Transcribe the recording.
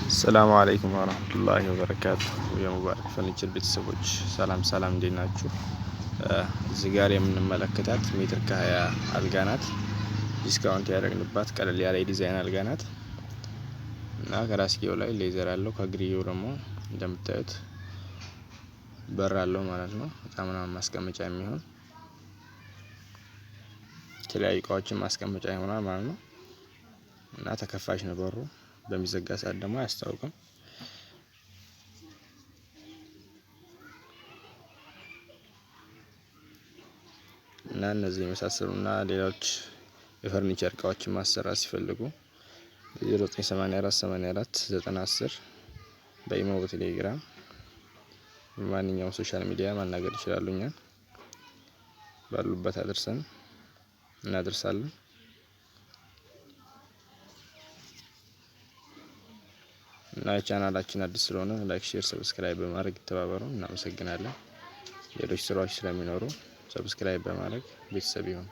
السلام عليكم ورحمة الله وبركاته يا مبارك فرنيቸር ቤተሰቦች ሰላም እንዴት ናችሁ? እዚህ ጋር የምንመለከታት ሜትር ከ20 አልጋ ናት። ዲስካውንት ያደረግንባት ቀለል ያለ ዲዛይን አልጋ ናት እና ከራስጌው ላይ ሌዘር አለው። ከግሪው ደግሞ እንደምታዩት በር አለው ማለት ነው። በጣም ማስቀመጫ የሚሆን የተለያዩ እቃዎችን ማስቀመጫ ይሆናል ማለት ነው እና ተከፋች ነው በሩ። በሚዘጋ ሰዓት ደግሞ አያስታውቅም። እና እነዚህ የመሳሰሉና ሌሎች የፈርኒቸር እቃዎችን ማሰራት ሲፈልጉ 0984849010 በኢሞ በቴሌግራም በማንኛውም ሶሻል ሚዲያ ማናገር ይችላሉ። እኛን ባሉበት አድርሰን እናደርሳለን። እና ቻናላችን አዲስ ስለሆነ ላይክ፣ ሼር፣ ሰብስክራይብ በማድረግ ተባበሩ። እናመሰግናለን። ሌሎች ስራዎች ስለሚኖሩ ሰብስክራይብ በማድረግ ቤተሰብ ይሁኑ።